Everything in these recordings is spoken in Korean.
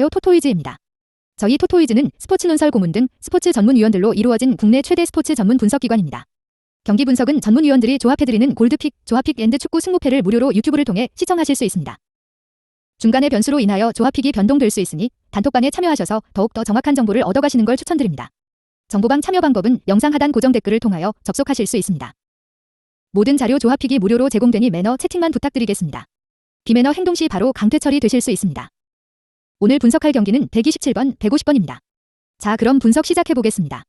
토토이즈입니다. 저희 토토이즈는 스포츠 논설 고문 등 스포츠 전문위원들로 이루어진 국내 최대 스포츠 전문 분석기관입니다. 경기 분석은 전문위원들이 조합해드리는 골드픽, 조합픽 앤드 축구 승부패를 무료로 유튜브를 통해 시청하실 수 있습니다. 중간의 변수로 인하여 조합픽이 변동될 수 있으니 단톡방에 참여하셔서 더욱더 정확한 정보를 얻어가시는 걸 추천드립니다. 정보방 참여 방법은 영상 하단 고정 댓글을 통하여 접속하실 수 있습니다. 모든 자료 조합픽이 무료로 제공되니 매너 채팅만 부탁드리겠습니다. 비매너 행동 시 바로 강퇴 처리되실 수 있습니다. 오늘 분석할 경기는 127번, 150번입니다. 자, 그럼 분석 시작해보겠습니다.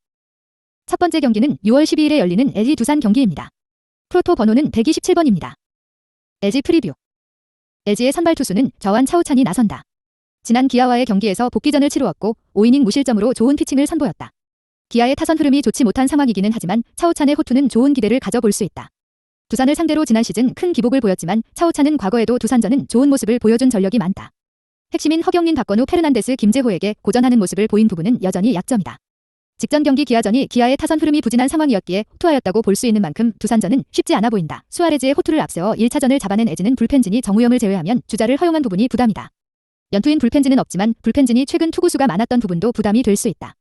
첫 번째 경기는 6월 12일에 열리는 LG 두산 경기입니다. 프로토 번호는 127번입니다. LG 프리뷰. LG의 선발 투수는 좌완 차우찬이 나선다. 지난 기아와의 경기에서 복귀전을 치루었고 5이닝 무실점으로 좋은 피칭을 선보였다. 기아의 타선 흐름이 좋지 못한 상황이기는 하지만 차우찬의 호투는 좋은 기대를 가져볼 수 있다. 두산을 상대로 지난 시즌 큰 기복을 보였지만 차우찬은 과거에도 두산전은 좋은 모습을 보여준 전력이 많다. 핵심인 허경민, 박건우, 페르난데스, 김재호에게 고전하는 모습을 보인 부분은 여전히 약점이다. 직전 경기 기아전이 기아의 타선 흐름이 부진한 상황이었기에 호투하였다고 볼 수 있는 만큼 두산전은 쉽지 않아 보인다. 수아레즈의 호투를 앞세워 1차전을 잡아낸 LG는 불펜진이 정우영을 제외하면 주자를 허용한 부분이 부담이다. 연투인 불펜진은 없지만 불펜진이 최근 투구수가 많았던 부분도 부담이 될 수 있다.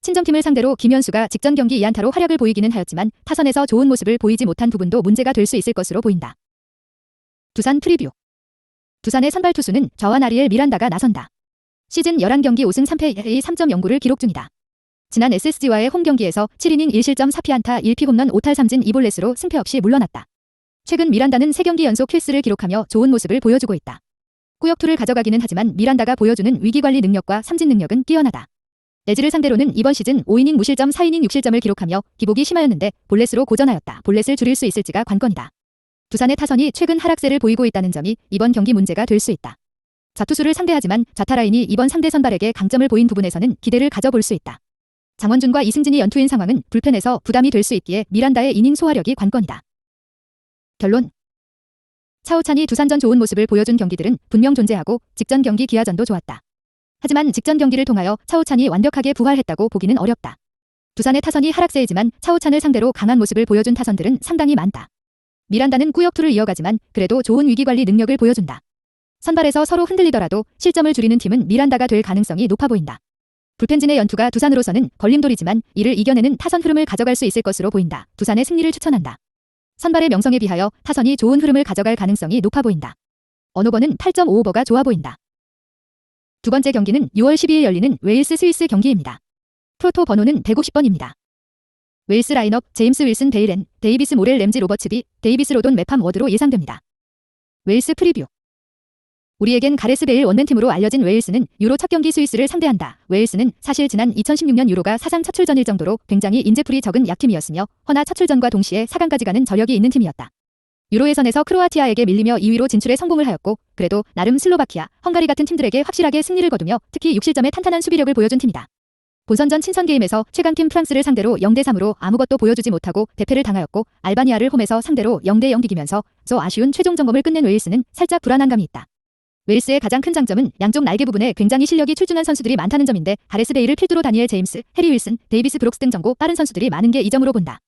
친정팀을 상대로 김현수가 직전 경기 2안타로 활약을 보이기는 하였지만 타선에서 좋은 모습을 보이지 못한 부분도 문제가 될 수 있을 것으로 보인다. 두산 프리뷰. 두산의 선발 투수는 좌완 아리엘 미란다가 나선다. 시즌 11경기 5승 3패 3.09를 기록 중이다. 지난 SSG와의 홈 경기에서 7이닝 1실점 4피안타 1피 홈런 5탈 3진 2볼넷으로 승패 없이 물러났다. 최근 미란다는 3경기 연속 킬스를 기록하며 좋은 모습을 보여주고 있다. 꾸역투를 가져가기는 하지만 미란다가 보여주는 위기관리 능력과 삼진 능력은 뛰어나다. LG를 상대로는 이번 시즌 5이닝 무실점 4이닝 6실점을 기록하며 기복이 심하였는데 볼넷으로 고전하였다. 볼넷을 줄일 수 있을지가 관건이다. 두산의 타선이 최근 하락세를 보이고 있다는 점이 이번 경기 문제가 될 수 있다. 좌투수를 상대하지만 좌타 라인이 이번 상대 선발에게 강점을 보인 부분에서는 기대를 가져볼 수 있다. 장원준과 이승진이 연투인 상황은 불펜에서 부담이 될 수 있기에 미란다의 이닝 소화력이 관건이다. 결론. 차우찬이 두산전 좋은 모습을 보여준 경기들은 분명 존재하고 직전 경기 기아전도 좋았다. 하지만 직전 경기를 통하여 차우찬이 완벽하게 부활했다고 보기는 어렵다. 두산의 타선이 하락세이지만 차우찬을 상대로 강한 모습을 보여준 타선들은 상당히 많다. 미란다는 꾸역투를 이어가지만 그래도 좋은 위기관리 능력을 보여준다. 선발에서 서로 흔들리더라도 실점을 줄이는 팀은 미란다가 될 가능성이 높아 보인다. 불펜진의 연투가 두산으로서는 걸림돌이지만 이를 이겨내는 타선 흐름을 가져갈 수 있을 것으로 보인다. 두산의 승리를 추천한다. 선발의 명성에 비하여 타선이 좋은 흐름을 가져갈 가능성이 높아 보인다. 언오버는 8.5오버가 좋아 보인다. 두 번째 경기는 6월 12일 열리는 웨일스 스위스 경기입니다. 프로토 번호는 150번입니다. 웨일스 라인업 제임스 윌슨 베일렌, 데이비스 모렐 램지 로버츠비, 데이비스 로돈 메팜 워드로 예상됩니다. 웨일스 프리뷰. 우리에겐 가레스 베일 원맨팀으로 알려진 웨일스는 유로 첫 경기 스위스를 상대한다. 웨일스는 사실 지난 2016년 유로가 사상 첫 출전일 정도로 굉장히 인재풀이 적은 약팀이었으며 허나 첫 출전과 동시에 4강까지 가는 저력이 있는 팀이었다. 유로 예선에서 크로아티아에게 밀리며 2위로 진출에 성공을 하였고 그래도 나름 슬로바키아, 헝가리 같은 팀들에게 확실하게 승리를 거두며 특히 6실점의 탄탄한 수비력을 보여준 팀이다. 본선전 친선 게임에서 최강팀 프랑스를 상대로 0대3으로 아무것도 보여주지 못하고 대패를 당하였고 알바니아를 홈에서 상대로 0대0 비기면서 저 아쉬운 최종 점검을 끝낸 웨일스는 살짝 불안한 감이 있다. 웨일스의 가장 큰 장점은 양쪽 날개 부분에 굉장히 실력이 출중한 선수들이 많다는 점인데 가레스 베일을 필두로 다니엘 제임스, 해리 윌슨, 데이비스 브록스 등 정고 빠른 선수들이 많은 게 이 점으로 본다.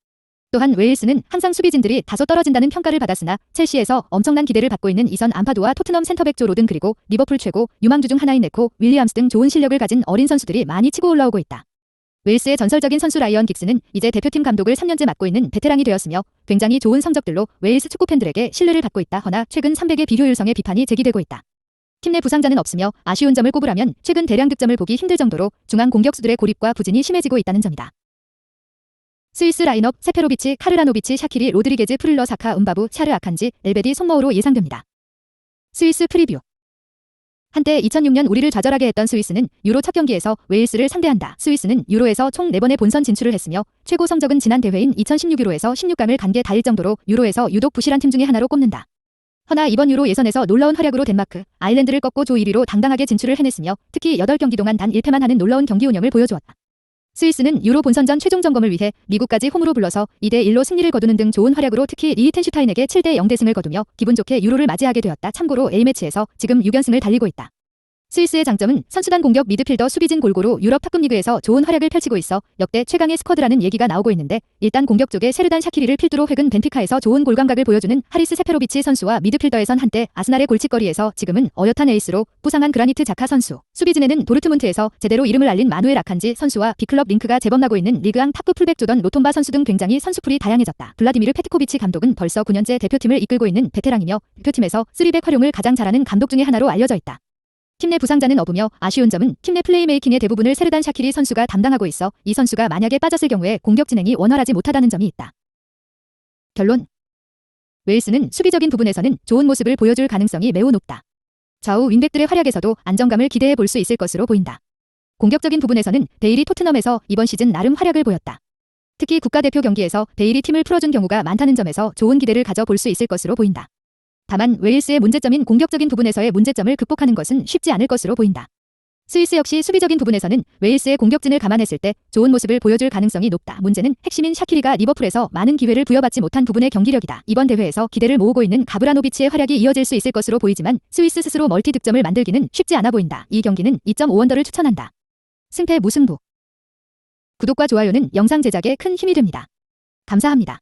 또한 웨일스는 항상 수비진들이 다소 떨어진다는 평가를 받았으나 첼시에서 엄청난 기대를 받고 있는 이선 암파도와 토트넘 센터백 조 로든 그리고 리버풀 최고 유망주 중 하나인 네코, 윌리엄스 등 좋은 실력을 가진 어린 선수들이 많이 치고 올라오고 있다. 웨일스의 전설적인 선수 라이언 긱스는 이제 대표팀 감독을 3년째 맡고 있는 베테랑이 되었으며 굉장히 좋은 성적들로 웨일스 축구팬들에게 신뢰를 받고 있다. 허나 최근 300의 비효율성의 비판이 제기되고 있다. 팀 내 부상자는 없으며 아쉬운 점을 꼽으라면 최근 대량 득점을 보기 힘들 정도로 중앙 공격수들의 고립과 부진이 심해지고 있다는 점이다. 스위스 라인업 세페로비치, 카르라노비치, 샤키리, 로드리게즈, 프릴러, 사카, 음바부, 샤르 아칸지, 엘베디, 손머우로 예상됩니다. 스위스 프리뷰. 한때 2006년 우리를 좌절하게 했던 스위스는 유로 첫 경기에서 웨일스를 상대한다. 스위스는 유로에서 총 4번의 본선 진출을 했으며 최고 성적은 지난 대회인 2016 유로에서 16강을 간 게 다일 정도로 유로에서 유독 부실한 팀 중에 하나로 꼽는다. 허나 이번 유로 예선에서 놀라운 활약으로 덴마크, 아일랜드를 꺾고 조 1위로 당당하게 진출을 해냈으며 특히 8경기 동안 단 1패만 하는 놀라운 경기 운영을 보여주었다. 스위스는 유로 본선전 최종 점검을 위해 미국까지 홈으로 불러서 2대1로 승리를 거두는 등 좋은 활약으로 특히 리히텐슈타인에게 7대0 대승을 거두며 기분 좋게 유로를 맞이하게 되었다. 참고로 A매치에서 지금 6연승을 달리고 있다. 스위스의 장점은 선수단 공격 미드필더 수비진 골고루 유럽 탑급 리그에서 좋은 활약을 펼치고 있어 역대 최강의 스쿼드라는 얘기가 나오고 있는데 일단 공격 쪽에 세르단 샤키리를 필두로 회근 벤피카에서 좋은 골감각을 보여주는 하리스 세페로비치 선수와 미드필더에선 한때 아스날의 골칫거리에서 지금은 어엿한 에이스로 부상한 그라니트 자카 선수, 수비진에는 도르트문트에서 제대로 이름을 알린 마누엘 아칸지 선수와 빅클럽 링크가 재범나고 있는 리그앙 탑급 풀백 조던 로톰바 선수 등 굉장히 선수풀이 다양해졌다. 블라디미르 페트코비치 감독은 벌써 9년째 대표팀을 이끌고 있는 베테랑이며 대표팀에서 3백 활용을 가장 잘하는 감독 중에 하나로 알려져 있다. 팀 내 부상자는 없으며 아쉬운 점은 팀 내 플레이메이킹의 대부분을 세르단 샤키리 선수가 담당하고 있어 이 선수가 만약에 빠졌을 경우에 공격 진행이 원활하지 못하다는 점이 있다. 결론. 웨일스는 수비적인 부분에서는 좋은 모습을 보여줄 가능성이 매우 높다. 좌우 윙백들의 활약에서도 안정감을 기대해 볼 수 있을 것으로 보인다. 공격적인 부분에서는 베일이 토트넘에서 이번 시즌 나름 활약을 보였다. 특히 국가대표 경기에서 베일이 팀을 풀어준 경우가 많다는 점에서 좋은 기대를 가져볼 수 있을 것으로 보인다. 다만 웨일스의 문제점인 공격적인 부분에서의 문제점을 극복하는 것은 쉽지 않을 것으로 보인다. 스위스 역시 수비적인 부분에서는 웨일스의 공격진을 감안했을 때 좋은 모습을 보여줄 가능성이 높다. 문제는 핵심인 샤키리가 리버풀에서 많은 기회를 부여받지 못한 부분의 경기력이다. 이번 대회에서 기대를 모으고 있는 가브라노비치의 활약이 이어질 수 있을 것으로 보이지만 스위스 스스로 멀티 득점을 만들기는 쉽지 않아 보인다. 이 경기는 2.5언더를 추천한다. 승패 무승부. 구독과 좋아요는 영상 제작에 큰 힘이 됩니다. 감사합니다.